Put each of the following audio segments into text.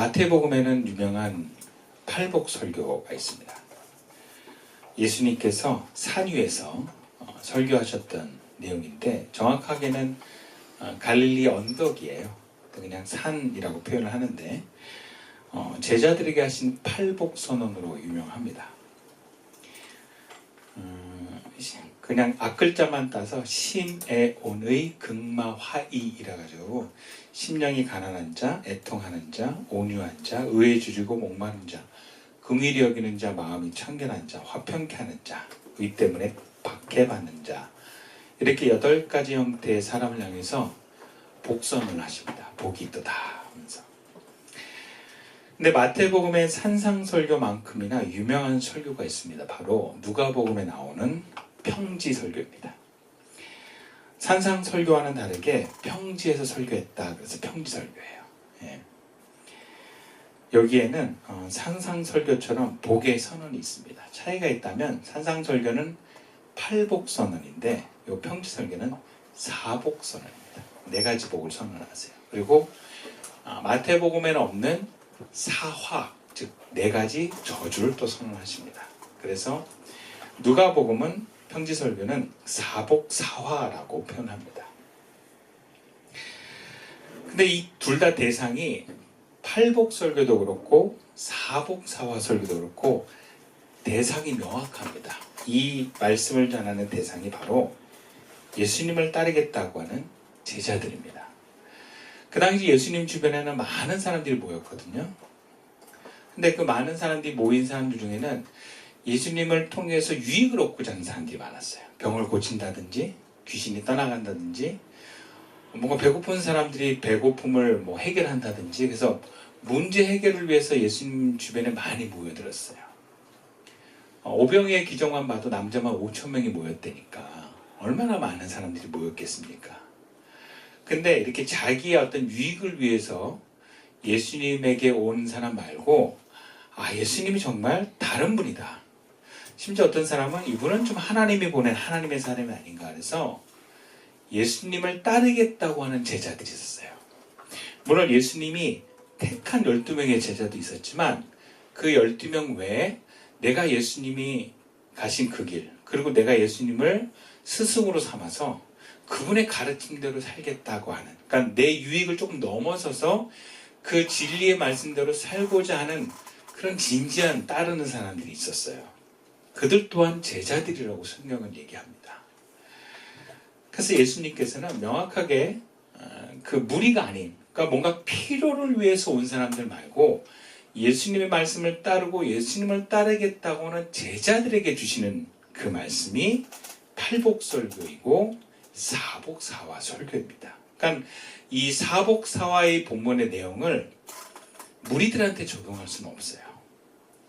마태복음에는 유명한 팔복설교가 있습니다. 예수님께서 산 위에서 설교하셨던 내용인데 정확하게는 갈릴리 언덕이에요. 그냥 산이라고 표현을 하는데 제자들에게 하신 팔복선언으로 유명합니다. 그냥 앞글자만 따서 심애온의 극마화이이라 가지고 심령이 가난한 자, 애통하는 자, 온유한 자, 의에 주리고 목마른 자, 긍휼히 여기는 자, 마음이 청결한 자, 화평케 하는 자, 의 때문에 박해받는 자, 이렇게 8가지 형태의 사람을 향해서 복선을 하십니다. 복이 있도다 하면서. 근데 마태복음의 산상설교만큼이나 유명한 설교가 있습니다. 바로 누가복음에 나오는 평지설교입니다. 산상설교와는 다르게 평지에서 설교했다. 그래서 평지설교예요. 예. 여기에는 산상설교처럼 복의 선언이 있습니다. 차이가 있다면 산상설교는 팔복선언인데 이 평지설교는 사복선언입니다. 4가지 복을 선언하세요. 그리고 마태복음에는 없는 사화, 즉 4가지 저주를 또 선언하십니다. 그래서 누가복음은 평지설교는 사복사화라고 표현합니다. 근데 이 둘 다 대상이 팔복설교도 그렇고 사복사화설교도 그렇고 대상이 명확합니다. 이 말씀을 전하는 대상이 바로 예수님을 따르겠다고 하는 제자들입니다. 그 당시 예수님 주변에는 많은 사람들이 모였거든요. 근데 그 많은 사람들이 모인 사람들 중에는 예수님을 통해서 유익을 얻고자 하는 사람들이 많았어요. 병을 고친다든지 귀신이 떠나간다든지 뭔가 배고픈 사람들이 배고픔을 해결한다든지 그래서 문제 해결을 위해서 예수님 주변에 많이 모여들었어요. 오병이의 기적만 봐도 남자만 5,000명이 모였다니까 얼마나 많은 사람들이 모였겠습니까? 근데 이렇게 자기의 어떤 유익을 위해서 예수님에게 온 사람 말고 예수님이 정말 다른 분이다. 심지어 어떤 사람은 이분은 좀 하나님이 보낸 하나님의 사람이 아닌가 해서 예수님을 따르겠다고 하는 제자들이 있었어요. 물론 예수님이 택한 12명의 제자도 있었지만 그 12명 외에 내가 예수님이 가신 그 길, 그리고 내가 예수님을 스승으로 삼아서 그분의 가르침대로 살겠다고 하는, 그러니까 내 유익을 조금 넘어서서 그 진리의 말씀대로 살고자 하는 그런 진지한 따르는 사람들이 있었어요. 그들 또한 제자들이라고 성경은 얘기합니다. 그래서 예수님께서는 명확하게 그 무리가 아닌, 그러니까 뭔가 필요를 위해서 온 사람들 말고 예수님의 말씀을 따르고 예수님을 따르겠다고 하는 제자들에게 주시는 그 말씀이 팔복설교이고 사복사화설교입니다. 그러니까 이 사복사화의 본문의 내용을 무리들한테 적용할 수는 없어요.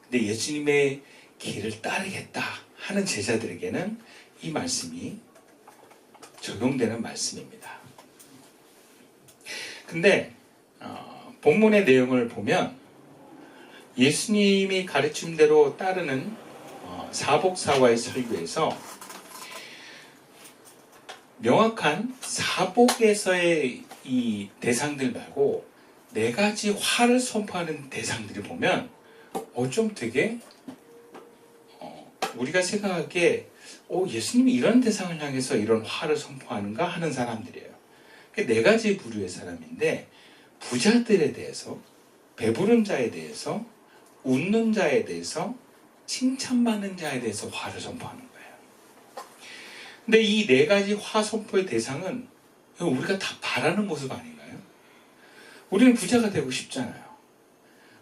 근데 예수님의 길을 따르겠다 하는 제자들에게는 이 말씀이 적용되는 말씀입니다. 근데 본문의 내용을 보면 예수님이 가르침대로 따르는 사복사화의 설교에서 명확한 사복에서의 이 대상들 말고 4가지 화를 선포하는 대상들을 보면 좀 되게 우리가 생각하기에 예수님이 이런 대상을 향해서 이런 화를 선포하는가 하는 사람들이에요. 4가지 부류의 사람인데 부자들에 대해서, 배부른 자에 대해서, 웃는 자에 대해서, 칭찬받는 자에 대해서 화를 선포하는 거예요. 근데 이 4가지 화 선포의 대상은 우리가 다 바라는 모습 아닌가요? 우리는 부자가 되고 싶잖아요.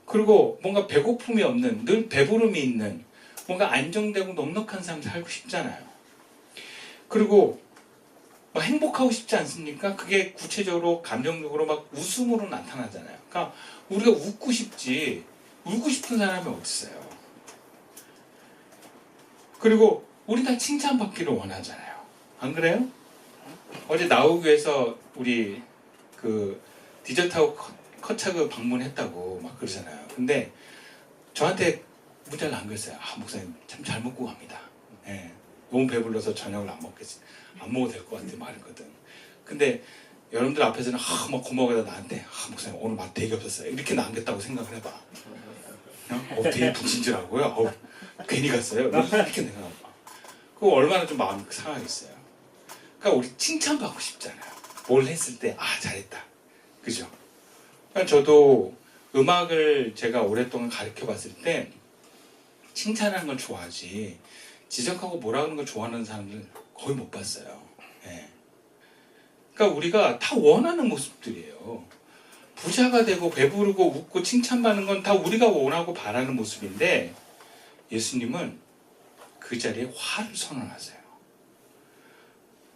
그리고 뭔가 배고픔이 없는, 늘 배부름이 있는, 뭔가 안정되고 넉넉한 삶 살고 싶잖아요. 그리고 행복하고 싶지 않습니까? 그게 구체적으로 감정적으로 막 웃음으로 나타나잖아요. 그러니까 우리가 웃고 싶지 울고 싶은 사람이 어디 있어요? 그리고 우리 다 칭찬받기를 원하잖아요. 안 그래요? 어제 나우교에서 우리 그 디저트하고 커차그 방문했다고 막 그러잖아요. 근데 저한테 문자를 남겼어요. 목사님 참 잘 먹고 갑니다. 너무 배불러서 저녁을 안 먹어도 될 것 같아 말했거든. 근데 여러분들 앞에서는 막 고마워하다 나한테 목사님 오늘 맛 되게 없었어요 이렇게 남겼다고 생각을 해봐. 되게 불친절하고요. 괜히 갔어요. 이렇게 생각해봐. 그거 얼마나 좀 마음이 상하겠어요. 그러니까 우리 칭찬받고 싶잖아요. 뭘 했을 때 잘했다. 그죠? 그러니까 저도 음악을 제가 오랫동안 가르쳐 봤을 때 칭찬하는 걸 좋아하지 지적하고 뭐라 하는 걸 좋아하는 사람들 거의 못 봤어요. 예. 그러니까 우리가 다 원하는 모습들이에요. 부자가 되고 배부르고 웃고 칭찬받는 건 다 우리가 원하고 바라는 모습인데 예수님은 그 자리에 화를 선언하세요.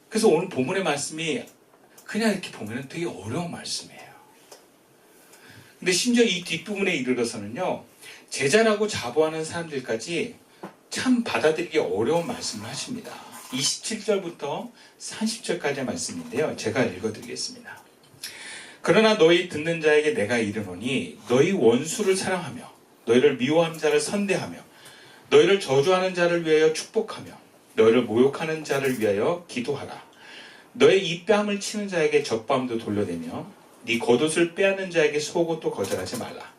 그래서 오늘 본문의 말씀이 그냥 이렇게 보면 되게 어려운 말씀이에요. 근데 심지어 이 뒷부분에 이르러서는요, 제자라고 자부하는 사람들까지 참 받아들이기 어려운 말씀을 하십니다. 27절부터 30절까지의 말씀인데요. 제가 읽어드리겠습니다. 그러나 너희 듣는 자에게 내가 이르노니 너희 원수를 사랑하며 너희를 미워하는 자를 선대하며 너희를 저주하는 자를 위하여 축복하며 너희를 모욕하는 자를 위하여 기도하라. 너의 이 뺨을 치는 자에게 젖밤도 돌려대며 네 겉옷을 빼앗는 자에게 속옷도 거절하지 말라.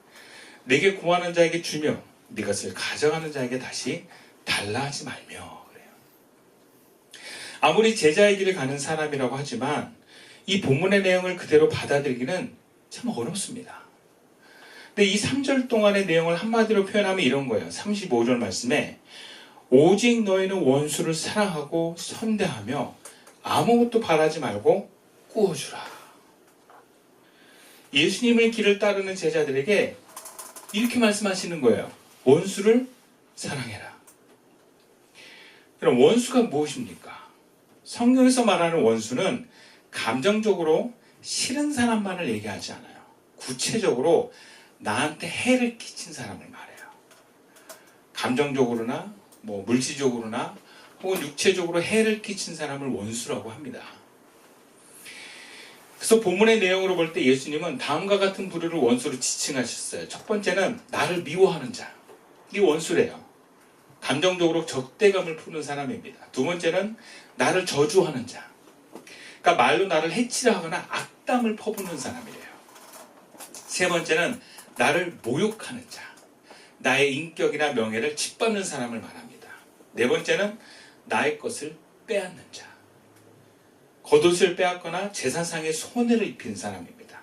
네게 구하는 자에게 주며 네 것을 가져가는 자에게 다시 달라 하지 말며. 그래요. 아무리 제자의 길을 가는 사람이라고 하지만 이 본문의 내용을 그대로 받아들이기는 참 어렵습니다. 근데 이 3절 동안의 내용을 한마디로 표현하면 이런 거예요. 35절 말씀에 오직 너희는 원수를 사랑하고 선대하며 아무것도 바라지 말고 꾸어주라. 예수님의 길을 따르는 제자들에게 이렇게 말씀하시는 거예요. 원수를 사랑해라. 그럼 원수가 무엇입니까? 성경에서 말하는 원수는 감정적으로 싫은 사람만을 얘기하지 않아요. 구체적으로 나한테 해를 끼친 사람을 말해요. 감정적으로나 물질적으로나 혹은 육체적으로 해를 끼친 사람을 원수라고 합니다. 그래서 본문의 내용으로 볼 때 예수님은 다음과 같은 부류를 원수로 지칭하셨어요. 첫 번째는 나를 미워하는 자. 이 원수래요. 감정적으로 적대감을 푸는 사람입니다. 두 번째는 나를 저주하는 자. 그러니까 말로 나를 해치려 하거나 악담을 퍼붓는 사람이래요. 세 번째는 나를 모욕하는 자. 나의 인격이나 명예를 짓밟는 사람을 말합니다. 네 번째는 나의 것을 빼앗는 자. 겉옷을 빼앗거나 재산상의 손해를 입힌 사람입니다.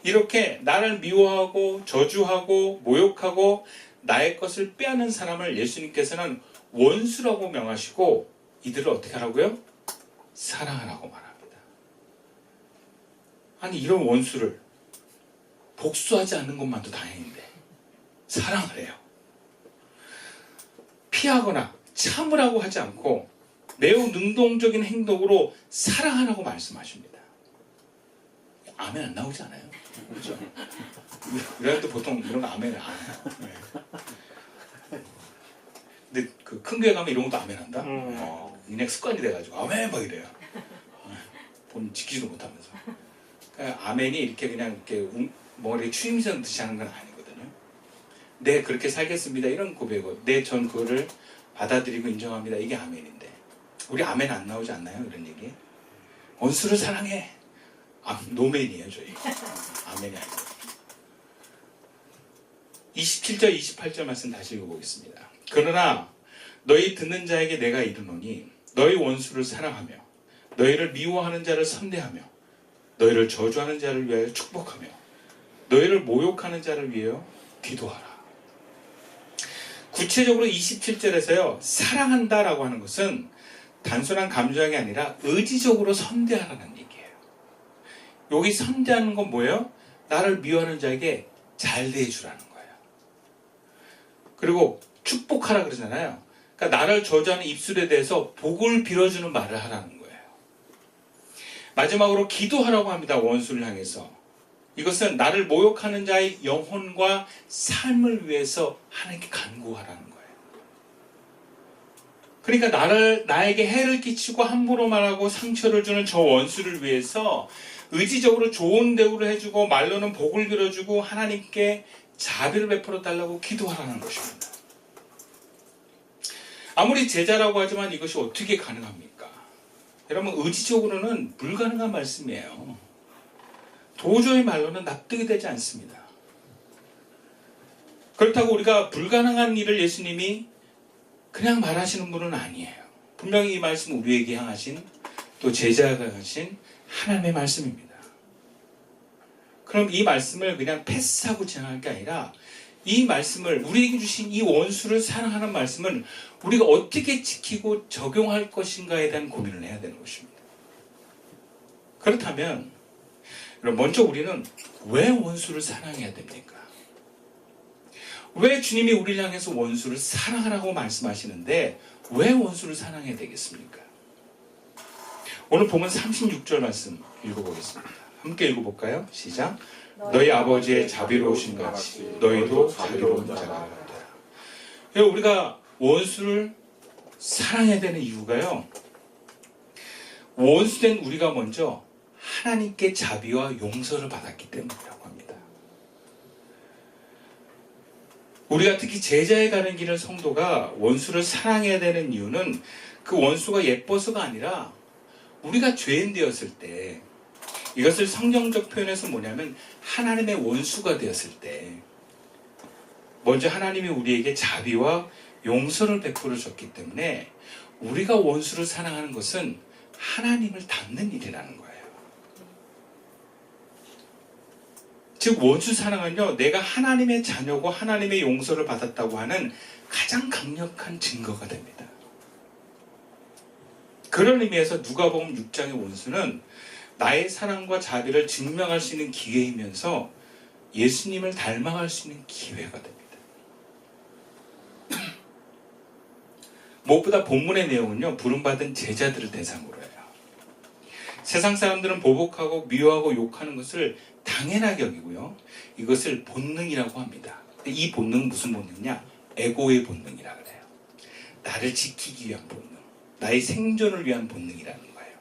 이렇게 나를 미워하고 저주하고 모욕하고 나의 것을 빼앗는 사람을 예수님께서는 원수라고 명하시고 이들을 어떻게 하라고요? 사랑하라고 말합니다. 아니 이런 원수를 복수하지 않는 것만도 다행인데 사랑을 해요. 피하거나 참으라고 하지 않고 매우 능동적인 행동으로 사랑하라고 말씀하십니다. 아멘 안 나오지 않아요? 그렇죠? 우리한테 보통 이런 거 아멘 안 해요. 네. 근데 그 큰 교회 가면 이런 것도 아멘 한다? 그냥 습관이 돼가지고 아멘 막 이래요. 본 지키지도 못하면서. 그러니까 아멘이 이렇게 그냥 이렇게 머리에 추임새 듯이 하는 건 아니거든요. 네 그렇게 살겠습니다 이런 고백이고 네 전 그거를 받아들이고 인정합니다 이게 아멘인데 우리 아멘 안 나오지 않나요? 이런 얘기. 원수를 사랑해. 노멘이에요 저희. 아멘이 아니고. 27절 28절 말씀 다시 읽어보겠습니다. 그러나 너희 듣는 자에게 내가 이르노니 너희 원수를 사랑하며 너희를 미워하는 자를 선대하며 너희를 저주하는 자를 위하여 축복하며 너희를 모욕하는 자를 위하여 기도하라. 구체적으로 27절에서요 사랑한다라고 하는 것은 단순한 감정이 아니라 의지적으로 선대하라는 얘기예요. 여기 선대하는 건 뭐예요? 나를 미워하는 자에게 잘 대해주라는 거예요. 그리고 축복하라 그러잖아요. 그러니까 나를 저주하는 입술에 대해서 복을 빌어주는 말을 하라는 거예요. 마지막으로 기도하라고 합니다. 원수를 향해서. 이것은 나를 모욕하는 자의 영혼과 삶을 위해서 하나님께 간구하라는 거예요. 그러니까 나에게 해를 끼치고 함부로 말하고 상처를 주는 저 원수를 위해서 의지적으로 좋은 대우를 해주고 말로는 복을 빌어주고 하나님께 자비를 베풀어 달라고 기도하라는 것입니다. 아무리 제자라고 하지만 이것이 어떻게 가능합니까? 여러분 의지적으로는 불가능한 말씀이에요. 도저히 말로는 납득이 되지 않습니다. 그렇다고 우리가 불가능한 일을 예수님이 그냥 말하시는 분은 아니에요. 분명히 이 말씀은 우리에게 향하신, 또 제자가 하신 하나님의 말씀입니다. 그럼 이 말씀을 그냥 패스하고 지나갈 게 아니라 이 말씀을, 우리에게 주신 이 원수를 사랑하는 말씀을 우리가 어떻게 지키고 적용할 것인가에 대한 고민을 해야 되는 것입니다. 그렇다면 먼저 우리는 왜 원수를 사랑해야 됩니까? 왜 주님이 우리를 향해서 원수를 사랑하라고 말씀하시는데 왜 원수를 사랑해야 되겠습니까? 오늘 보면 36절 말씀 읽어보겠습니다. 함께 읽어볼까요? 시작. 너희 아버지의 자비로우신 같이 너희도 자비로운 자가 되라. 우리가 원수를 사랑해야 되는 이유가요, 원수된 우리가 먼저 하나님께 자비와 용서를 받았기 때문이라고 합니다. 우리가 특히 제자에 가는 길을 성도가 원수를 사랑해야 되는 이유는 그 원수가 예뻐서가 아니라 우리가 죄인 되었을 때, 이것을 성경적 표현에서 뭐냐면 하나님의 원수가 되었을 때 먼저 하나님이 우리에게 자비와 용서를 베풀어 줬기 때문에 우리가 원수를 사랑하는 것은 하나님을 닮는 일이라는 거예요. 즉 원수 사랑은요, 내가 하나님의 자녀고 하나님의 용서를 받았다고 하는 가장 강력한 증거가 됩니다. 그런 의미에서 누가복음 6장의 원수는 나의 사랑과 자비를 증명할 수 있는 기회이면서 예수님을 닮아갈 수 있는 기회가 됩니다. 무엇보다 본문의 내용은요, 부름받은 제자들을 대상으로 해요. 세상 사람들은 보복하고 미워하고 욕하는 것을 당연하게 여기고요, 이것을 본능이라고 합니다. 이 본능은 무슨 본능이냐? 에고의 본능이라 그래요. 나를 지키기 위한 본능, 나의 생존을 위한 본능이라는 거예요.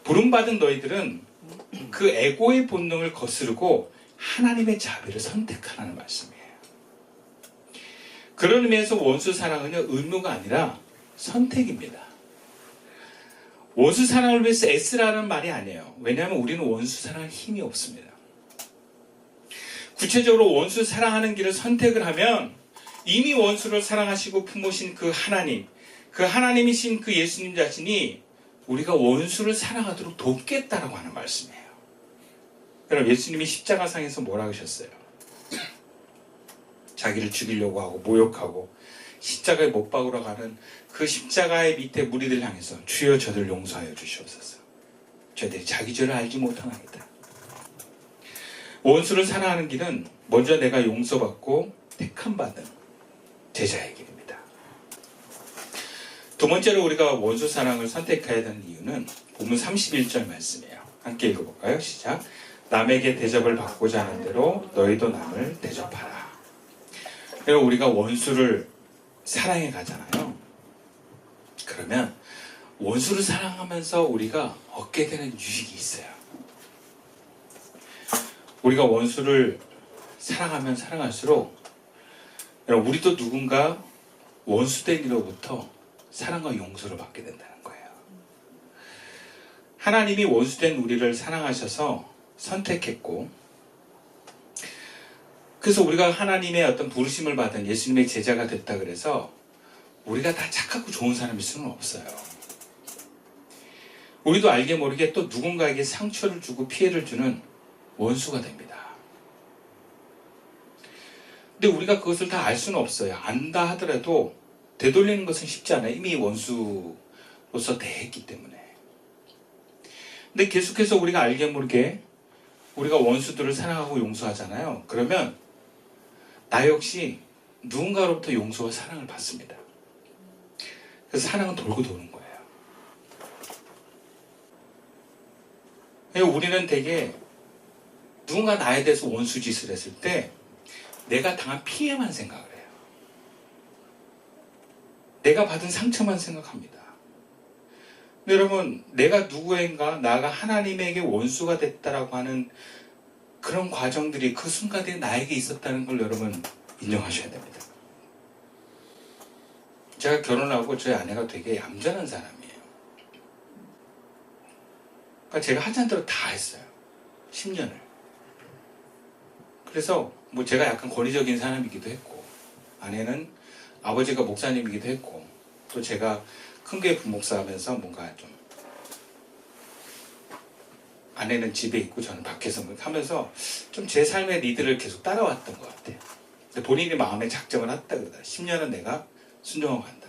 부름받은 너희들은 그 에고의 본능을 거스르고 하나님의 자비를 선택하라는 말씀이에요. 그런 의미에서 원수 사랑은요, 의무가 아니라 선택입니다. 원수 사랑을 위해서 애쓰라는 말이 아니에요. 왜냐하면 우리는 원수 사랑할 힘이 없습니다. 구체적으로 원수 사랑하는 길을 선택을 하면 이미 원수를 사랑하시고 품으신 그 하나님, 그 하나님이신 그 예수님 자신이 우리가 원수를 사랑하도록 돕겠다라고 하는 말씀이에요. 여러분, 예수님이 십자가상에서 뭐라 하셨어요? 자기를 죽이려고 하고 모욕하고 십자가에 못 박으러 가는 그 십자가의 밑에 무리들 향해서 주여 저들 용서하여 주시옵소서. 저들이 자기 죄를 알지 못하나이다. 원수를 사랑하는 길은 먼저 내가 용서받고 택함받은 제자의 길입니다. 두 번째로 우리가 원수 사랑을 선택해야 되는 이유는 본문 31절 말씀이에요. 함께 읽어볼까요? 시작. 남에게 대접을 받고자 하는 대로 너희도 남을 대접하라. 그리고 우리가 원수를 사랑해 가잖아요. 그러면 원수를 사랑하면서 우리가 얻게 되는 유익이 있어요. 우리가 원수를 사랑하면 사랑할수록 우리도 누군가 원수된 이로부터 사랑과 용서를 받게 된다는 거예요. 하나님이 원수된 우리를 사랑하셔서 선택했고, 그래서 우리가 하나님의 어떤 부르심을 받은 예수님의 제자가 됐다 그래서 우리가 다 착하고 좋은 사람일 수는 없어요. 우리도 알게 모르게 또 누군가에게 상처를 주고 피해를 주는 원수가 됩니다. 근데 우리가 그것을 다 알 수는 없어요. 안다 하더라도 되돌리는 것은 쉽지 않아요. 이미 원수로서 대했기 때문에. 근데 계속해서 우리가 알게 모르게 우리가 원수들을 사랑하고 용서하잖아요. 그러면 나 역시 누군가로부터 용서와 사랑을 받습니다. 그래서 사랑은 돌고 도는 거예요. 우리는 되게 누군가 나에 대해서 원수짓을 했을 때 내가 당한 피해만 생각을 해요. 내가 받은 상처만 생각합니다. 근데 여러분, 내가 누구인가, 나가 하나님에게 원수가 됐다라고 하는 그런 과정들이 그 순간에 나에게 있었다는 걸 여러분 인정하셔야 됩니다. 제가 결혼하고 저희 아내가 되게 얌전한 사람이에요. 그러니까 제가 하자는 대로 다 했어요. 10년을. 그래서 뭐 제가 약간 권위적인 사람이기도 했고, 아내는 아버지가 목사님이기도 했고, 또 제가 큰 교회 부목사 하면서 뭔가 좀, 아내는 집에 있고 저는 밖에서 뭐 하면서 좀 제 삶의 리드를 계속 따라왔던 것 같아요. 근데 본인이 마음에 작정을 했다 그러다. 10년은 내가 순종하고 간다.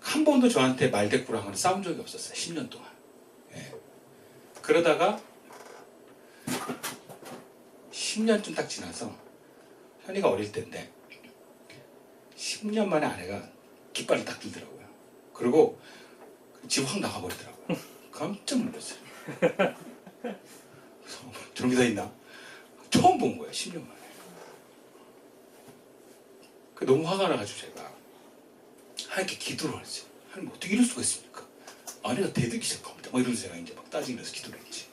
한 번도 저한테 말대꾸랑은 싸운 적이 없었어요. 10년 동안. 예. 그러다가 10년쯤 딱 지나서 현이가 어릴 때인데 10년 만에 아내가 깃발을 딱 들더라고요. 그리고 집 확 나가버리더라고요. 깜짝 놀랐어요. 그래서 저런 게 다 있나? 처음 본 거예요. 10년 만에. 너무 화가 나가지고 제가 하나님께 기도를 했어요. 하나님 어떻게 이럴 수가 있습니까? 아내가 대들기 시작합니다. 막 이러면서 제가 이제 막 따지면서 기도를 했지.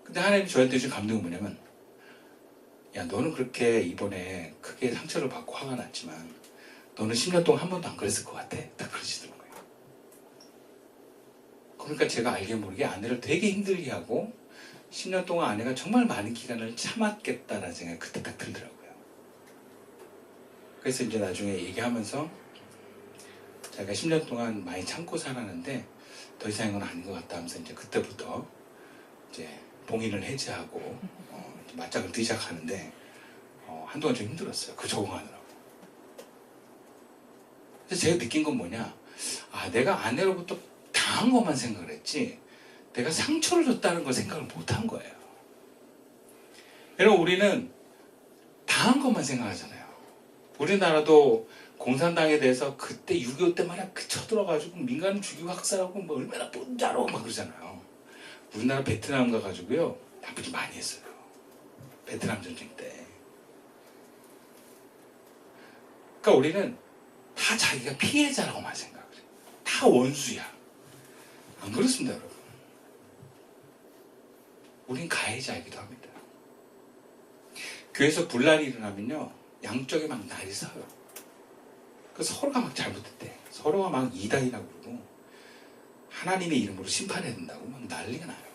근데 하나님이 저한테 준 감동은 뭐냐면, 야, 너는 그렇게 이번에 크게 상처를 받고 화가 났지만 너는 10년 동안 한 번도 안 그랬을 것 같아. 딱 그러시더라고요. 그러니까 제가 알게 모르게 아내를 되게 힘들게 하고 10년 동안 아내가 정말 많은 기간을 참았겠다라는 생각이 그때 딱 들더라고요. 그래서 이제 나중에 얘기하면서 제가 10년 동안 많이 참고 살았는데 더 이상 이건 아닌 것 같다 하면서 이제 그때부터 이제 봉인을 해제하고 맞짱을 뜨기 시작하는데 한동안 좀 힘들었어요. 그 적응하느라고. 그래서 제가 느낀 건 뭐냐, 아, 내가 아내로부터 당한 것만 생각을 했지 내가 상처를 줬다는 걸 생각을 못한 거예요. 여러분, 우리는 당한 것만 생각하잖아요. 우리나라도 공산당에 대해서 그때 6.25 때 말이야 쳐들어가지고 민간인 죽이고 학살하고 뭐 얼마나 뻔자로 막 그러잖아요. 우리나라 베트남 가가지고요 나쁜 짓 많이 했어요. 베트남 전쟁 때. 그러니까 우리는 다 자기가 피해자라고만 생각을 해요. 다 원수야. 안 그렇습니다, 여러분. 우린 가해자이기도 합니다. 교회에서 분란이 일어나면요 양쪽에 막 날이 서요. 그래서 서로가 막 잘못했대. 서로가 막 이단이라고 그러고 하나님의 이름으로 심판해야 된다고 막 난리가 나요.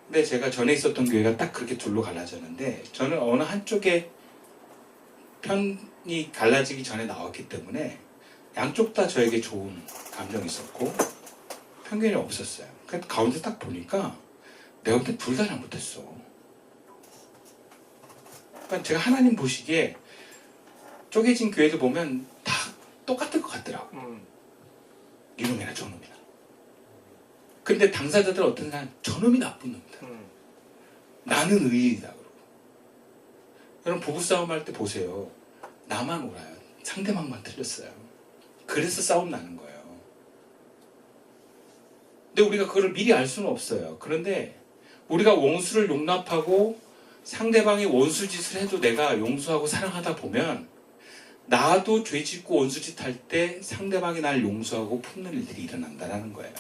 근데 제가 전에 있었던 교회가 딱 그렇게 둘로 갈라졌는데 저는 어느 한쪽에 편이 갈라지기 전에 나왔기 때문에 양쪽 다 저에게 좋은 감정이 있었고 편견이 없었어요. 그래서 가운데 딱 보니까 내가 볼 때 둘 다 잘못했어. 그러니까 제가 하나님 보시기에 쪼개진 교회들 보면 다 똑같을 것 같더라고. 이놈이나 저놈이나. 근데 당사자들 어떤 사람 저놈이 나쁜 놈이다. 나는 의인이다. 그러고. 여러분 부부싸움 할 때 보세요. 나만 옳아요. 상대방만 틀렸어요. 그래서 싸움 나는 거예요. 근데 우리가 그걸 미리 알 수는 없어요. 그런데 우리가 원수를 용납하고 상대방이 원수짓을 해도 내가 용서하고 사랑하다 보면 나도 죄짓고 원수짓 할 때 상대방이 날 용서하고 품는 일들이 일어난다는 거예요.